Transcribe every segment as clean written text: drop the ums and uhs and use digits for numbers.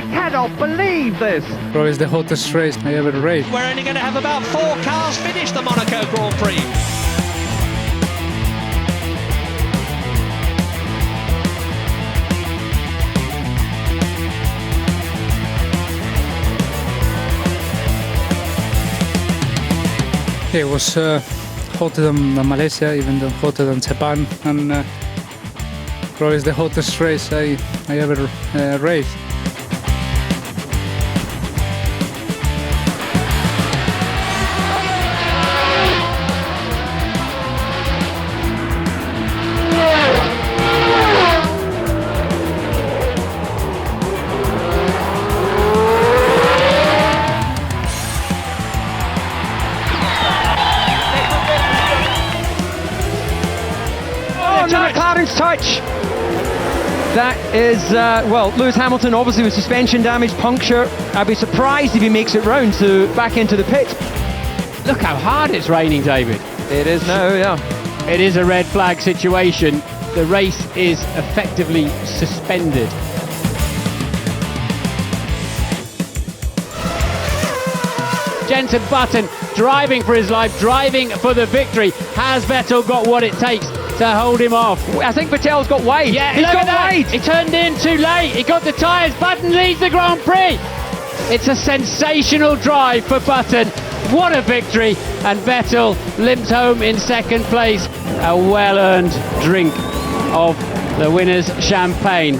I cannot believe this. Probably the hottest race I ever raced. We're only going to have about 4 cars finish the Monaco Grand Prix. It was hotter than Malaysia, even though hotter than Japan, and probably the hottest race I ever raced. McLaren's touch. That is, well, Lewis Hamilton obviously with suspension damage, puncture. I'd be surprised if he makes it round to back into the pit. Look how hard it's raining, David. It is now, yeah. It is a red flag situation. The race is effectively suspended. Jenson Button driving for his life, driving for the victory. Has Vettel got what it takes to hold him off? I think Vettel's got wide. Yeah, he's got wide. He turned in too late. He got the tyres. Button leads the Grand Prix. It's a sensational drive for Button. What a victory. And Vettel limps home in second place. A well-earned drink of the winner's champagne.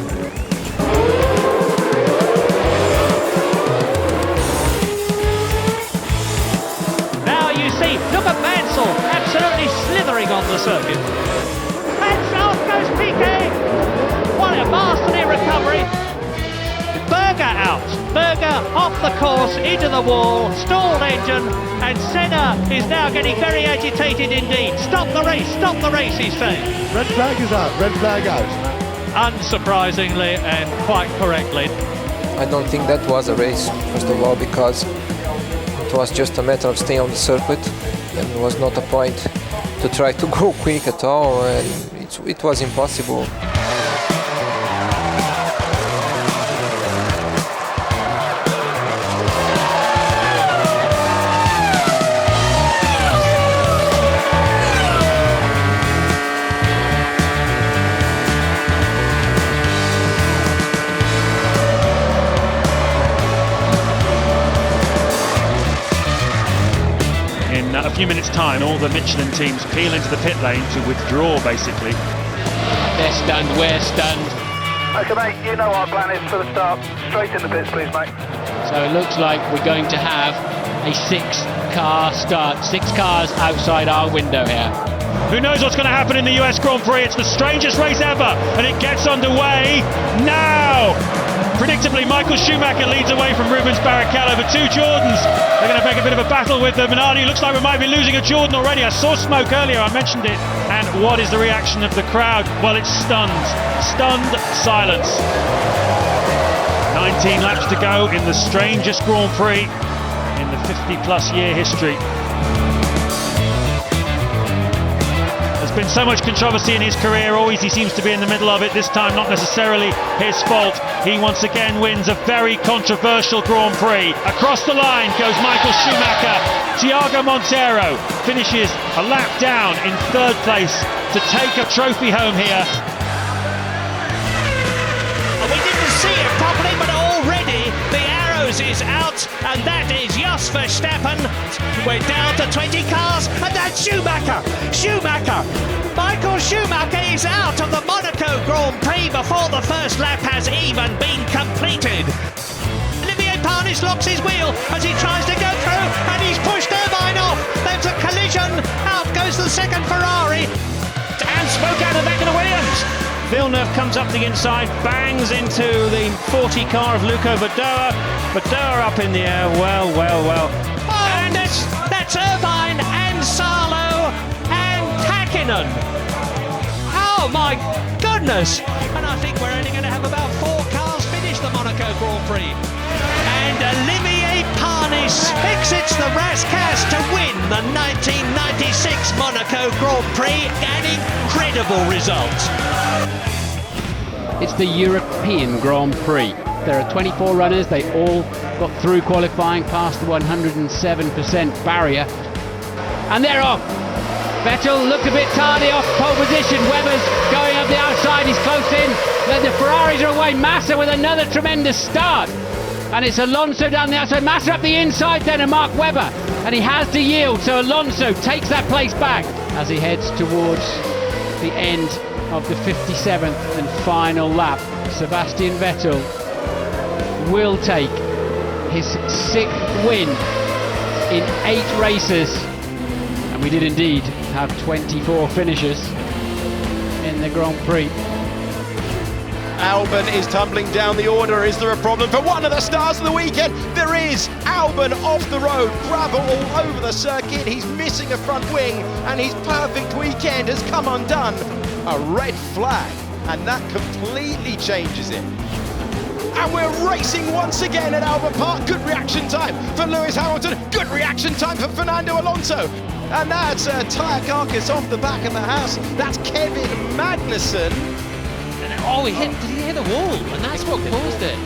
Now you see, look at Mansell, absolutely slithering on the circuit. And off goes Piquet. What a masterly recovery. Berger out. Berger off the course, into the wall, stalled engine, and Senna is now getting very agitated indeed. Stop the race, he's saying. Red flag is out, red flag out. Unsurprisingly and quite correctly. I don't think that was a race, first of all, because it was just a matter of staying on the circuit, and it was not a point to try to go quick at all, and it was impossible. In a few minutes' time, all the Michelin teams peel into the pit lane to withdraw, basically. They're stunned, we're stunned. Okay, mate, you know our plan is for the start. Straight in the pits, please, mate. So it looks like we're going to have a 6-car start. 6 cars outside our window here. Who knows what's going to happen in the US Grand Prix? It's the strangest race ever, and it gets underway now. Predictably, Michael Schumacher leads away from Rubens Barrichello, but 2 Jordans. They're going to make a bit of a battle with them, and Arnie, looks like we might be losing a Jordan already. I saw smoke earlier, I mentioned it. And what is the reaction of the crowd? Well, it's stunned silence. 19 laps to go in the strangest Grand Prix in the 50-plus year history. There's been so much controversy in his career, always he seems to be in the middle of it, this time not necessarily his fault. He once again wins a very controversial Grand Prix. Across the line goes Michael Schumacher. Thiago Monteiro finishes a lap down in 3rd place to take a trophy home here. We didn't see it properly, but already the arrows is out, and that is Jos Verstappen. We're down to 20 cars, and that's Schumacher. Michael Schumacher is out of the Monaco Grand Prix before the first lap has even been completed. Olivier Panis locks his wheel as he tries to go through, and he's pushed Irvine off. There's a collision. Out goes the second Ferrari. And smoke out of the back of the Williams. Villeneuve comes up the inside, bangs into the 40 car of Luco Badoer. Badoer up in the air, well. Oh, and that's Irvine and Salo and Hakkinen. Oh my goodness! And I think we're only going to have about 4 cars finish the Monaco Grand Prix. And Olivier Panis exits the Rascasse to win the 1996 Monaco Grand Prix. An incredible result. It's the European Grand Prix. There are 24 runners. They all got through qualifying past the 107% barrier. And they're off. Vettel looked a bit tardy off pole position. Webber's going up the outside. He's close in. Then the Ferraris are away. Massa with another tremendous start. And it's Alonso down the outside. Massa up the inside then, and Mark Webber. And he has to yield, so Alonso takes that place back as he heads towards the end of the 57th and final lap. Sebastian Vettel will take his 6th win in 8 races. And we did indeed have 24 finishes in the Grand Prix. Albon is tumbling down the order. Is there a problem for one of the stars of the weekend? There is. Albon off the road, gravel all over the circuit. He's missing a front wing, and his perfect weekend has come undone. A red flag, and that completely changes it. And we're racing once again at Albert Park. Good reaction time for Lewis Hamilton. Good reaction time for Fernando Alonso. And that's a tyre carcass off the back of the house. That's Kevin Magnussen. Oh, did he hit the wall? And that's what caused it.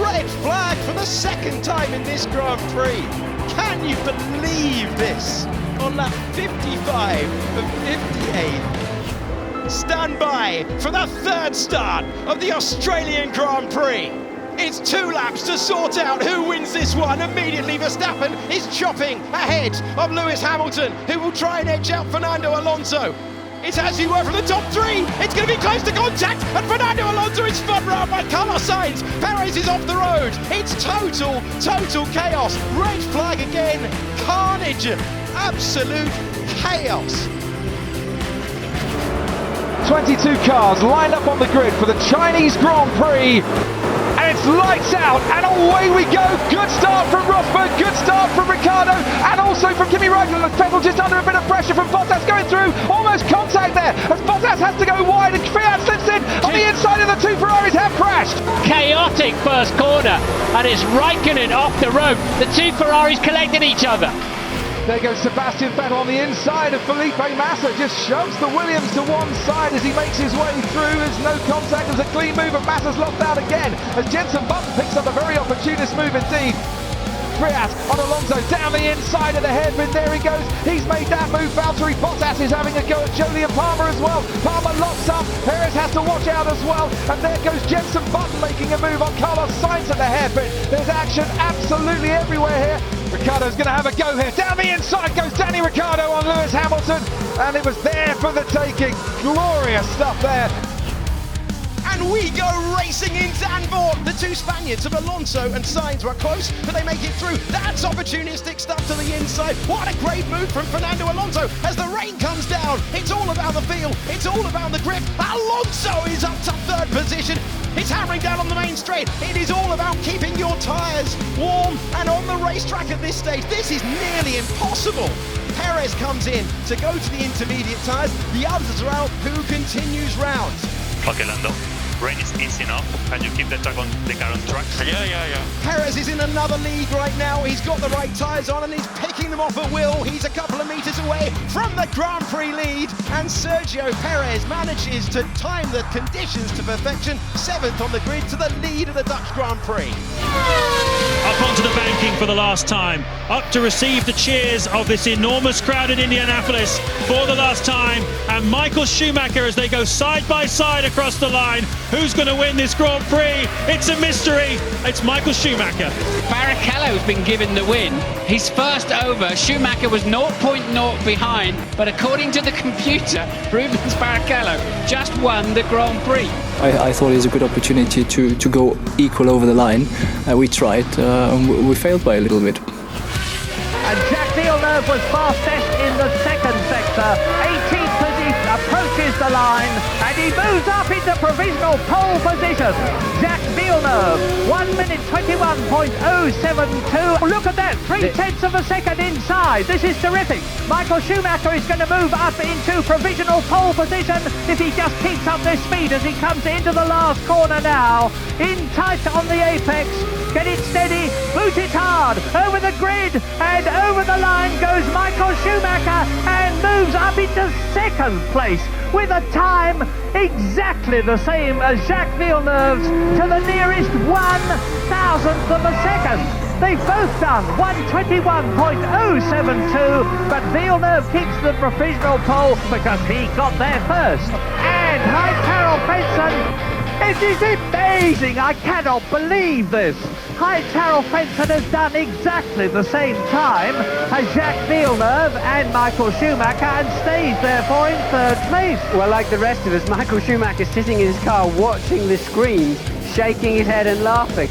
Red flag for the 2nd time in this Grand Prix. Can you believe this? On lap 55 of 58. Stand by for the 3rd start of the Australian Grand Prix. It's 2 laps to sort out who wins this one. Immediately Verstappen is chopping ahead of Lewis Hamilton, who will try and edge out Fernando Alonso. It's as you were from the top 3. It's going to be close to contact, and Fernando Alonso is spun round by Carlos Sainz. Perez is off the road. It's total chaos. Red flag again. Carnage. Absolute chaos. 22 cars lined up on the grid for the Chinese Grand Prix. And it's lights out, and away we go. Good start from Rosberg, good start from Ricciardo, and also from Kimi Räikkönen. Vettel just under a bit of pressure from Bottas going through. Almost contact there, as Bottas has to go wide, and Fiat slips in on the inside, of the 2 Ferraris have crashed. Chaotic first corner, and it's Räikkönen off the road. The 2 Ferraris collected each other. There goes Sebastian Vettel on the inside of Felipe Massa, just shoves the Williams to one side as he makes his way through. There's no contact, there's a clean move, and Massa's lost out again as Jenson Button picks up a very opportunist move indeed. Fiat on Alonso down the inside of the hairpin, there he goes, he's made that move. Valtteri Bottas is having a go at Jolyon Palmer as well. Palmer locks up, Perez has to watch out as well, and there goes Jenson Button making a move on Carlos Sainz at the hairpin. There's action absolutely everywhere here. Ricciardo's going to have a go here. Down the inside goes Danny Ricciardo on Lewis Hamilton, and it was there for the taking. Glorious stuff there. And we go racing in Zandvoort. The 2 Spaniards of Alonso and Sainz were close, but they make it through. That's opportunistic stuff to the inside. What a great move from Fernando Alonso as the rain comes down. It's all about the feel. It's all about the grip. Alonso is up to 3rd position. It's hammering down on the main straight. It is all about keeping your tyres warm and on the racetrack at this stage. This is nearly impossible. Perez comes in to go to the intermediate tyres. The others are out. Who continues round? Okay, Lando. Rain is easy enough. Can you keep the car on track? Yeah. Perez is in another league right now. He's got the right tyres on and he's picking them off at will. He's a couple of metres away from the Grand Prix lead. And Sergio Perez manages to time the conditions to perfection. 7th on the grid to the lead of the Dutch Grand Prix. Up onto the banking for the last time. Up to receive the cheers of this enormous crowd in Indianapolis for the last time. And Michael Schumacher as they go side by side across the line. Who's going to win this Grand Prix? It's a mystery. It's Michael Schumacher. Barrichello's been given the win. He's first over. Schumacher was 0.0 behind, but according to the computer, Rubens Barrichello just won the Grand Prix. I thought it was a good opportunity to go equal over the line. We tried, and we failed by a little bit. And Jack Villeneuve was fastest in the 2nd sector. 18th position, approaches the line, and he moves up into provisional pole position. Jack Villeneuve, 1 minute 21.072. Look at that, 3/10 of a second inside. This is terrific. Michael Schumacher is going to move up into provisional pole position if he just keeps up this speed as he comes into the last corner now. In tight on the apex, get it steady. Boot it hard over the grid, and over the line goes Michael Schumacher and moves up into second place with a time exactly the same as Jacques Villeneuve's to the nearest 1,000th of a second. They've both done 1:21.072, but Villeneuve keeps the provisional pole because he got there first. And hi, Carol Benson. It is amazing. I cannot believe this. Hi, Terrell Fenton has done exactly the same time as Jacques Villeneuve and Michael Schumacher and stays therefore in third place. Well, like the rest of us, Michael Schumacher sitting in his car watching the screens, shaking his head and laughing.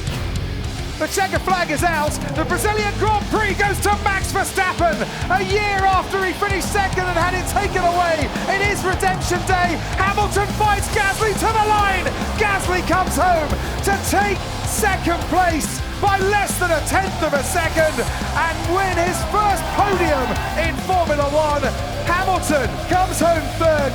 The checker flag is out. The Brazilian Grand Prix goes to Max Verstappen. A year after he finished second and had it taken away in his redemption day, Hamilton fights Gasly to the line. Gasly comes home to take second place by less than 1/10 of a second and win his first podium in Formula One. Hamilton comes home third.